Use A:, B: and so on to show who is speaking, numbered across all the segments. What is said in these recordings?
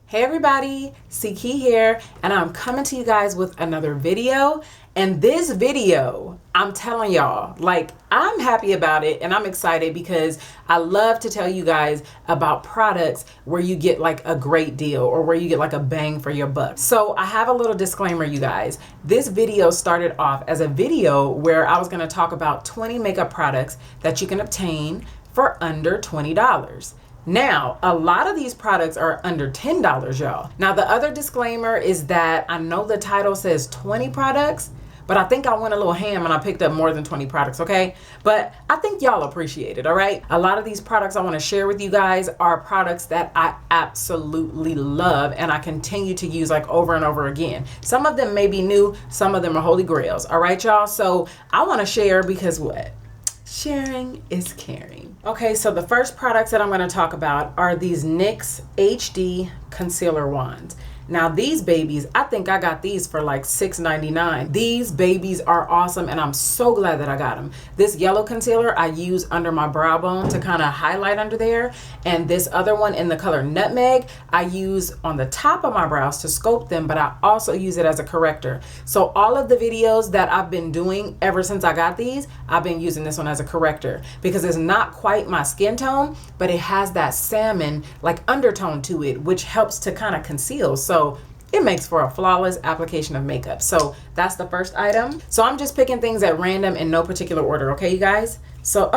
A: Hey everybody, C-Key here, and I'm coming to you guys with another video. And this video, I'm telling y'all, like, I'm happy about it and I'm excited because I love to tell you guys about products where you get like a great deal or where you get like a bang for your buck. So I have a little disclaimer, you guys. This video started off as a video where I was going to talk about 20 makeup products that you can obtain for under $20. Now, a lot of these products are under $10, y'all. Now, the other disclaimer is that I know the title says 20 products, but I think I went a little ham and I picked up more than 20 products, okay? But I think y'all appreciate it, all right? A lot of these products I want to share with you guys are products that I absolutely love and I continue to use like over and over again. Some of them may be new, some of them are holy grails, all right, y'all? So I want to share because what? Sharing is caring. Okay, so the first products that I'm going to talk about are these NYX HD concealer wands. Now these babies, I think I got these for like $6.99. These babies are awesome and I'm so glad that I got them. This yellow concealer I use under my brow bone to kind of highlight under there. And this other one in the color Nutmeg, I use on the top of my brows to sculpt them, but I also use it as a corrector. So all of the videos that I've been doing ever since I got these, I've been using this one as a corrector because it's not quite my skin tone, but it has that salmon like undertone to it, which helps to kind of conceal. So it makes for a flawless application of makeup. So that's the first item. So I'm just picking things at random in no particular order, okay, you guys? So,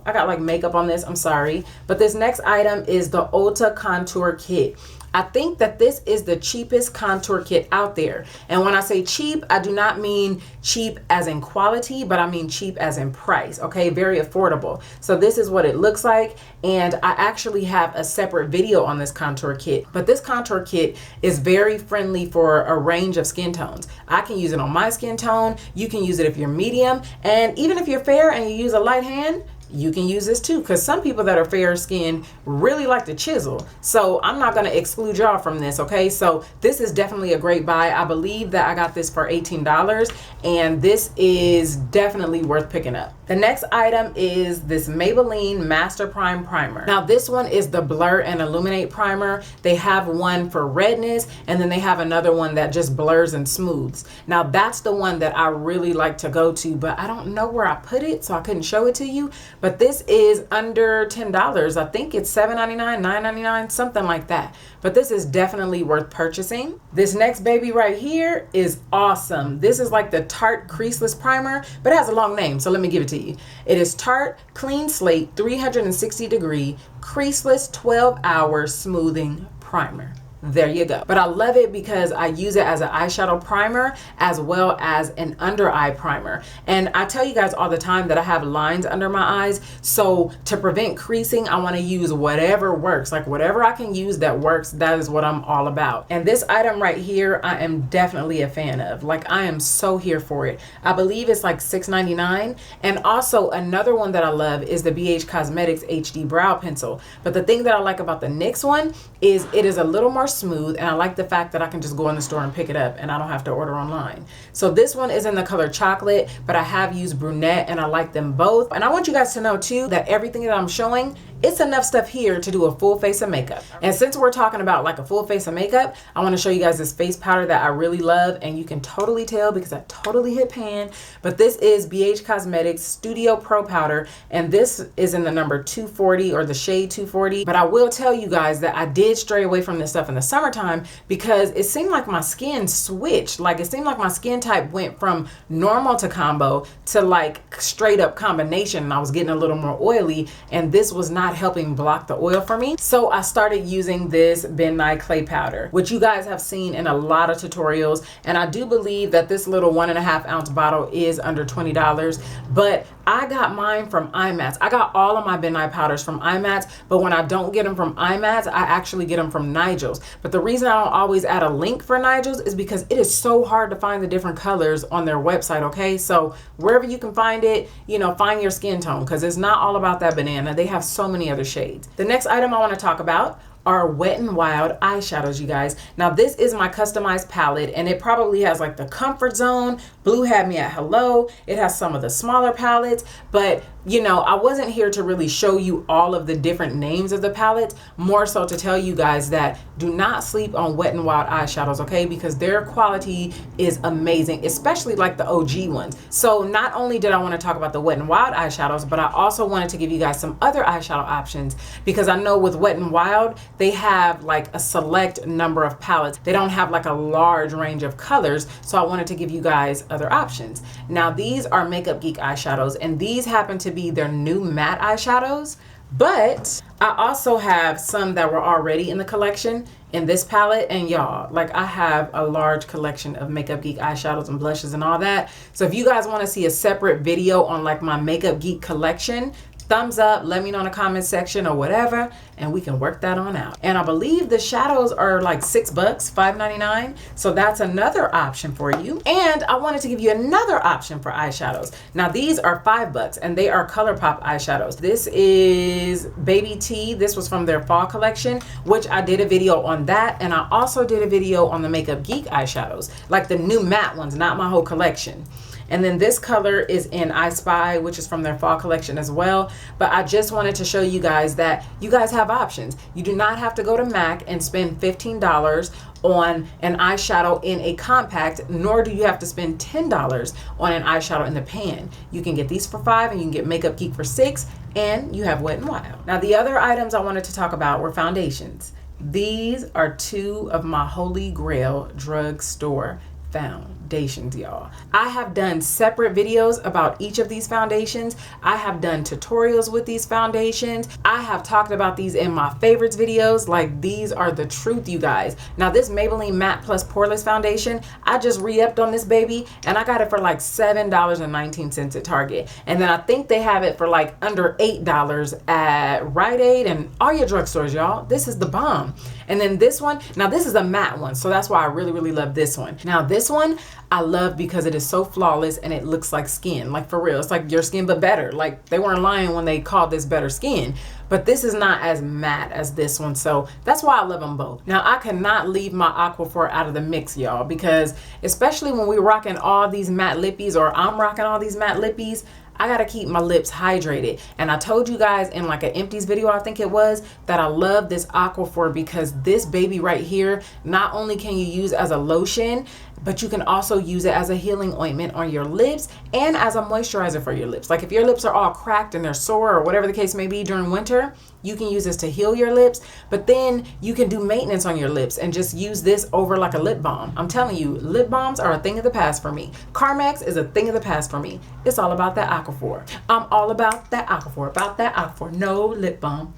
A: I got like makeup on this, I'm sorry. But this next item is the Ulta Contour Kit. I think that this is the cheapest contour kit out there. And when I say cheap, I do not mean cheap as in quality, but I mean cheap as in price, okay? Very affordable. So this is what it looks like. And I actually have a separate video on this contour kit. But this contour kit is very friendly for a range of skin tones. I can use it on my skin tone. You can use it if you're medium. And even if you're fair and you use a light hand, you can use this too, because some people that are fair skinned really like to chisel. So I'm not going to exclude y'all from this, okay? So this is definitely a great buy. I believe that I got this for $18 and this is definitely worth picking up. The next item is this Maybelline Master Prime Primer. Now this one is the Blur and Illuminate Primer. They have one for redness and then they have another one that just blurs and smooths. Now that's the one that I really like to go to, but I don't know where I put it, so I couldn't show it to you. But this is under $10. I think it's $7.99, $9.99, something like that. But this is definitely worth purchasing. This next baby right here is awesome. This is like the Tarte Creaseless Primer, but it has a long name, so let me give it to you. It is Tarte Clean Slate 360 Degree Creaseless 12-Hour Smoothing Primer. There you go. But I love it because I use it as an eyeshadow primer as well as an under eye primer. And I tell you guys all the time that I have lines under my eyes. So to prevent creasing, I want to use whatever works. Like whatever I can use that works, that is what I'm all about. And this item right here, I am definitely a fan of. Like I am so here for it. I believe it's like $6.99. And also another one that I love is the BH Cosmetics HD Brow Pencil. But the thing that I like about the NYX one is it is a little more smooth, and I like the fact that I can just go in the store and pick it up and I don't have to order online. So this one is in the color chocolate, but I have used brunette and I like them both. And I want you guys to know too that everything that I'm showing, it's enough stuff here to do a full face of makeup. And since we're talking about like a full face of makeup, I want to show you guys this face powder that I really love, and you can totally tell because I totally hit pan. But this is BH Cosmetics Studio Pro Powder, and this is in the number 240 or the shade 240. But I will tell you guys that I did stray away from this stuff in the summertime because it seemed like my skin switched. Like it seemed like my skin type went from normal to combo to like straight up combination, and I was getting a little more oily, and this was not helping block the oil for me. So I started using this Nye Clay Powder, which you guys have seen in a lot of tutorials, and I do believe that this little 1.5 ounce bottle is under $20. But I got mine from imats. I got all of my Nye powders from imats, but when I don't get them from imats, I actually get them from Nigel's. But the reason I don't always add a link for Nigel's is because it is so hard to find the different colors on their website, okay? So wherever you can find it, you know, find your skin tone, because it's not all about that banana. They have so many other shades. The next item I want to talk about are Wet n Wild eyeshadows, you guys. Now this is my customized palette, and it probably has like the Comfort Zone, Blue had me at hello. It has some of the smaller palettes, but you know, I wasn't here to really show you all of the different names of the palettes, more so to tell you guys that do not sleep on Wet n Wild eyeshadows, okay? Because their quality is amazing, especially like the OG ones. So not only did I want to talk about the Wet n Wild eyeshadows, but I also wanted to give you guys some other eyeshadow options, because I know with Wet n Wild, they have like a select number of palettes. They don't have like a large range of colors, so I wanted to give you guys other options. Now these are Makeup Geek eyeshadows, and these happen to be their new matte eyeshadows, but I also have some that were already in the collection in this palette. And y'all, like, I have a large collection of Makeup Geek eyeshadows and blushes and all that. So if you guys want to see a separate video on like my Makeup Geek collection, thumbs up, let me know in the comment section or whatever, and we can work that on out. And I believe the shadows are like $6, $5.99. So that's another option for you. And I wanted to give you another option for eyeshadows. Now these are $5 and they are ColourPop eyeshadows. This is Baby T. This was from their fall collection, which I did a video on that. And I also did a video on the Makeup Geek eyeshadows, like the new matte ones, not my whole collection. And then this color is in I Spy, which is from their fall collection as well. But I just wanted to show you guys that you guys have options. You do not have to go to MAC and spend $15 on an eyeshadow in a compact, nor do you have to spend $10 on an eyeshadow in the pan. You can get these for $5 and you can get Makeup Geek for $6, and you have Wet n Wild. Now the other items I wanted to talk about were foundations. These are two of my holy grail drugstore foundations, y'all. I have done separate videos about each of these foundations. I have done tutorials with these foundations. I have talked about these in my favorites videos. Like, these are the truth, you guys. Now this Maybelline Matte Plus Poreless foundation, I just re-upped on this baby and I got it for like $7.19 at Target. And then I think they have it for like under $8 at Rite Aid and all your drugstores, y'all. This is the bomb. And then this one, now this is a matte one, so that's why I really love this one. Now this one I love because it is so flawless and it looks like skin, like for real. It's like your skin but better. Like, they weren't lying when they called this better skin, but this is not as matte as this one, so that's why I love them both. Now I cannot leave my Aquaphor out of the mix, y'all, because especially when we're rocking all these matte lippies, or I'm rocking all these matte lippies, I gotta keep my lips hydrated. And I told you guys in like an empties video, I think it was, that I love this Aquaphor because this baby right here, not only can you use as a lotion, but you can also use it as a healing ointment on your lips and as a moisturizer for your lips. Like if your lips are all cracked and they're sore or whatever the case may be during winter, you can use this to heal your lips, but then you can do maintenance on your lips and just use this over like a lip balm. I'm telling you, lip balms are a thing of the past for me. Carmex is a thing of the past for me. It's all about that Aquaphor. I'm all about that Aquaphor, no lip balm.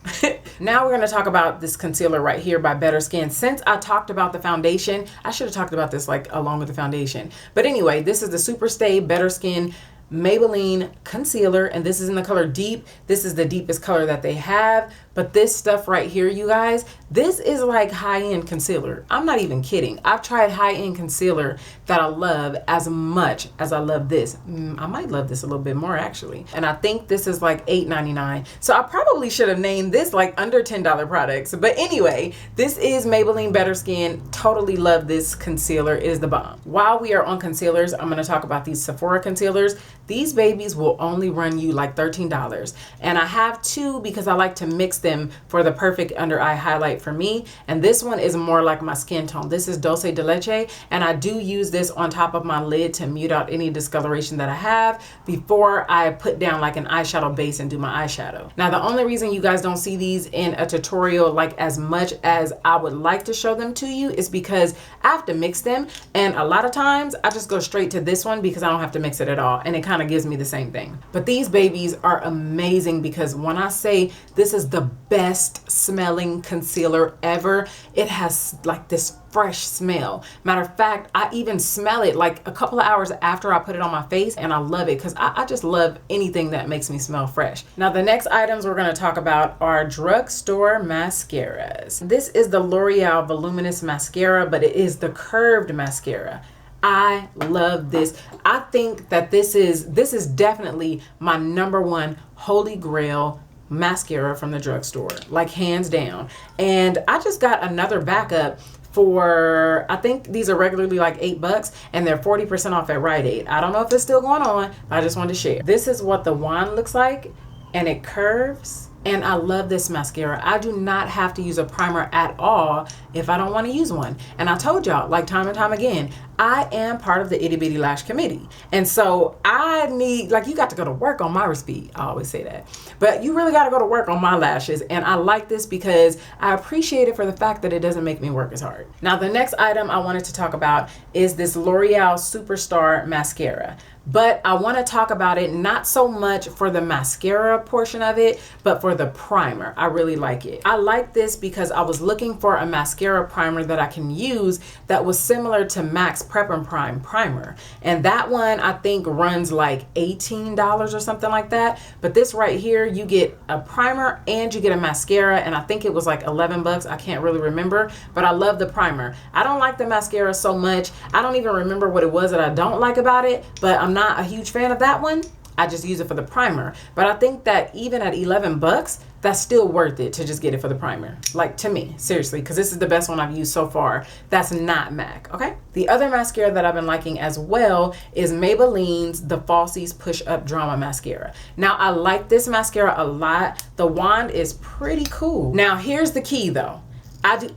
A: Now we're gonna talk about this concealer right here by Better Skin. Since I talked about the foundation, I should have talked about this like along with the foundation. But anyway, this is the Super Stay Better Skin Maybelline concealer, and this is in the color Deep. This is the deepest color that they have. But this stuff right here, you guys, this is like high-end concealer. I'm not even kidding. I've tried high-end concealer that I love as much as I love this. I might love this a little bit more actually. And I think this is like $8.99. So I probably should have named this like under $10 products. But anyway, this is Maybelline Better Skin. Totally love this concealer. It is the bomb. While we are on concealers, I'm going to talk about these Sephora concealers. These babies will only run you like $13. And I have two because I like to mix them for the perfect under eye highlight for me. And this one is more like my skin tone. This is Dulce De Leche, and I do use this on top of my lid to mute out any discoloration that I have before I put down like an eyeshadow base and do my eyeshadow. Now the only reason you guys don't see these in a tutorial like as much as I would like to show them to you is because I have to mix them, and a lot of times I just go straight to this one because I don't have to mix it at all, and it kind of gives me the same thing. But these babies are amazing because when I say this is the best smelling concealer ever, it has like this fresh smell. Matter of fact, I even smell it like a couple of hours after I put it on my face, and I love it because I just love anything that makes me smell fresh. Now the next items we're going to talk about are drugstore mascaras. This is the L'Oreal Voluminous Mascara, but it is the curved mascara. I love this. I think that this is definitely my #1 holy grail mascara from the drugstore, like hands down. And I just got another backup for, I think these are regularly like $8 and they're 40% off at Rite Aid. I don't know if it's still going on, but I just wanted to share. This is what the wand looks like, and it curves. And I love this mascara. I do not have to use a primer at all if I don't want to use one. And I told y'all, like time and time again, I am part of the Itty Bitty Lash Committee. And so I need, like, you got to go to work on my recipe. I always say that. But you really got to go to work on my lashes. And I like this because I appreciate it for the fact that it doesn't make me work as hard. Now, the next item I wanted to talk about is this L'Oreal Superstar Mascara. But I want to talk about it not so much for the mascara portion of it, but for the primer. I really like it. I like this because I was looking for a mascara primer that I can use that was similar to MAC's Prep and Prime primer. And that one I think runs like $18 or something like that. But this right here, you get a primer and you get a mascara, and I think it was like $11. I can't really remember, but I love the primer. I don't like the mascara so much. I don't even remember what it was that I don't like about it, but I'm not a huge fan of that one. I just use it for the primer. But I think that even at $11, that's still worth it to just get it for the primer. Like, to me, seriously, because this is the best one I've used so far. That's not MAC, okay? The other mascara that I've been liking as well is Maybelline's The Falsies Push Up Drama Mascara. Now, I like this mascara a lot. The wand is pretty cool. Now, here's the key, though.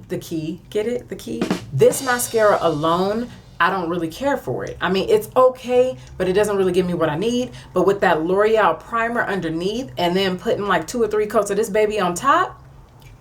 A: The key, get it? The key? This mascara alone, I don't really care for it. I mean, it's okay, but it doesn't really give me what I need. But with that L'Oreal primer underneath and then putting like 2 or 3 coats of this baby on top,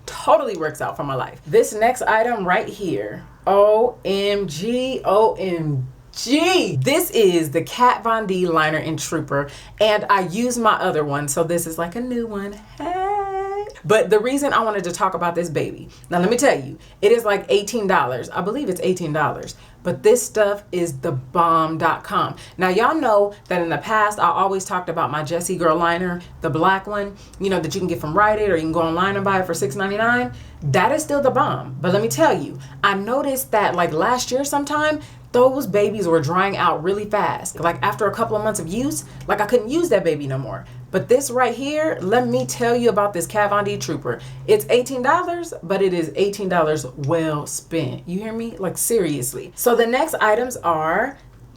A: totally works out for my life. This next item right here, OMG, OMG. This is the Kat Von D Liner in Trooper, and I use my other one, so this is like a new one. Hey. But the reason I wanted to talk about this baby, now let me tell you, it is like $18. I believe it's $18. But this stuff is the bomb.com. Now, y'all know that in the past, I always talked about my Jessie Girl liner, the black one, you know, that you can get from Rite Aid, or you can go online and buy it for $6.99. That is still the bomb. But let me tell you, I noticed that like last year sometime, those babies were drying out really fast. Like after a couple of months of use, like I couldn't use that baby no more. But this right here, let me tell you about this Kat Von D Trooper. It's $18, but it is $18 well spent. You hear me? Like seriously. So the next items are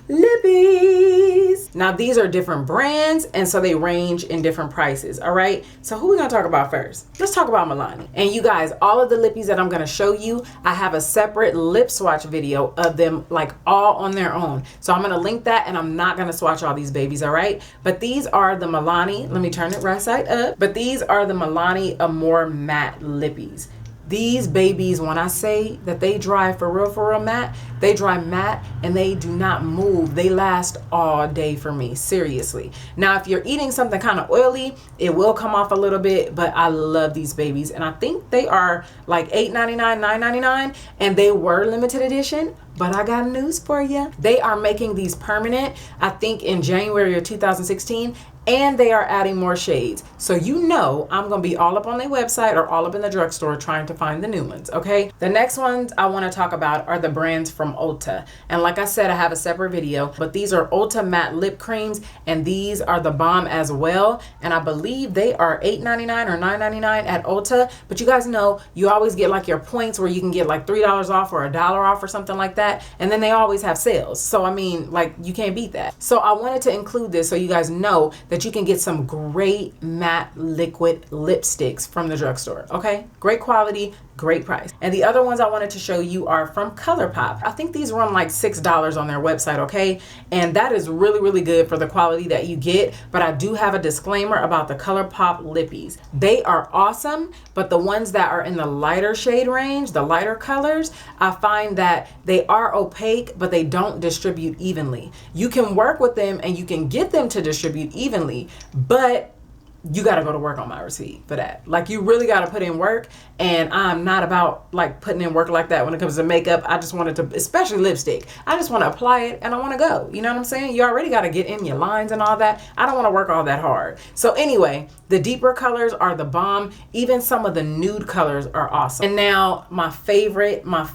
A: lippies. Now these are different brands, and so they range in different prices. All right, so who we gonna talk about first? Let's talk about Milani. And you guys, all of the lippies that I'm gonna show you, I have a separate lip swatch video of them, like all on their own. So I'm gonna link that, and I'm not gonna swatch all these babies, all right? But these are the Milani, let me turn it right side up. But these are the Milani Amore Matte Lippies. These babies, when I say that they dry for real matte, they dry matte and they do not move. They last all day for me, seriously. Now, if you're eating something kind of oily, it will come off a little bit, but I love these babies. And I think they are like $8.99, $9.99, and they were limited edition. But I got news for you. They are making these permanent, I think in January of 2016, and they are adding more shades. So you know I'm gonna be all up on their website or all up in the drugstore trying to find the new ones, okay? The next ones I wanna talk about are the brands from Ulta. And like I said, I have a separate video, but these are Ulta Matte Lip Creams, and these are the bomb as well. And I believe they are $8.99 or $9.99 at Ulta. But you guys know, you always get like your points where you can get like $3 off or $1 off or something like that. And then they always have sales. So I mean, like, you can't beat that. So I wanted to include this so you guys know that you can get some great matte liquid lipsticks from the drugstore, okay? Great quality, great price. And the other ones I wanted to show you are from ColourPop. I think these run like $6 on their website, okay? And that is really, really good for the quality that you get. But I do have a disclaimer about the ColourPop lippies. They are awesome, but the ones that are in the lighter shade range, the lighter colors, I find that they are opaque, but they don't distribute evenly. You can work with them and you can get them to distribute evenly, but you got to go to work on my receipt for that. Like, you really got to put in work, and I'm not about like putting in work like that when it comes to makeup. I just wanted to, especially lipstick, I just want to apply it and I want to go. You know what I'm saying? You already got to get in your lines and all that. I don't want to work all that hard. So anyway, the deeper colors are the bomb. Even some of the nude colors are awesome. And now my favorite, I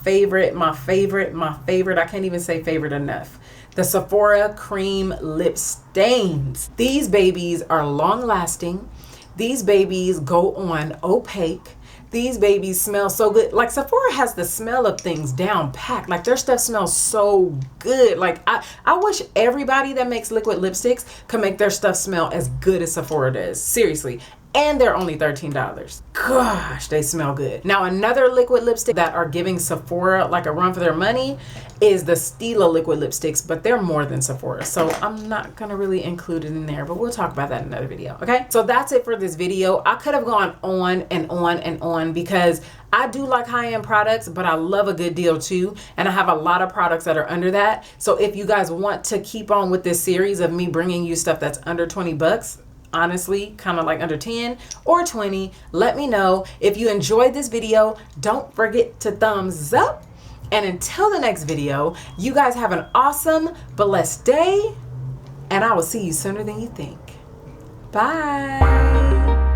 A: can't even say favorite enough. The Sephora Cream Lip Stains. These babies are long lasting. These babies go on opaque. These babies smell so good. Like Sephora has the smell of things down packed. Like their stuff smells so good. Like I wish everybody that makes liquid lipsticks could make their stuff smell as good as Sephora does. Seriously. And they're only $13. Gosh, they smell good. Now, another liquid lipstick that are giving Sephora like a run for their money is the Stila liquid lipsticks, but they're more than Sephora. So I'm not gonna really include it in there, but we'll talk about that in another video, okay? So that's it for this video. I could have gone on and on and on because I do like high-end products, but I love a good deal too. And I have a lot of products that are under that. So if you guys want to keep on with this series of me bringing you stuff that's under 20 bucks, honestly, kind of like under 10 or 20, let me know. If you enjoyed this video, don't forget to thumbs up. And until the next video, you guys have an awesome, blessed day. And I will see you sooner than you think. Bye.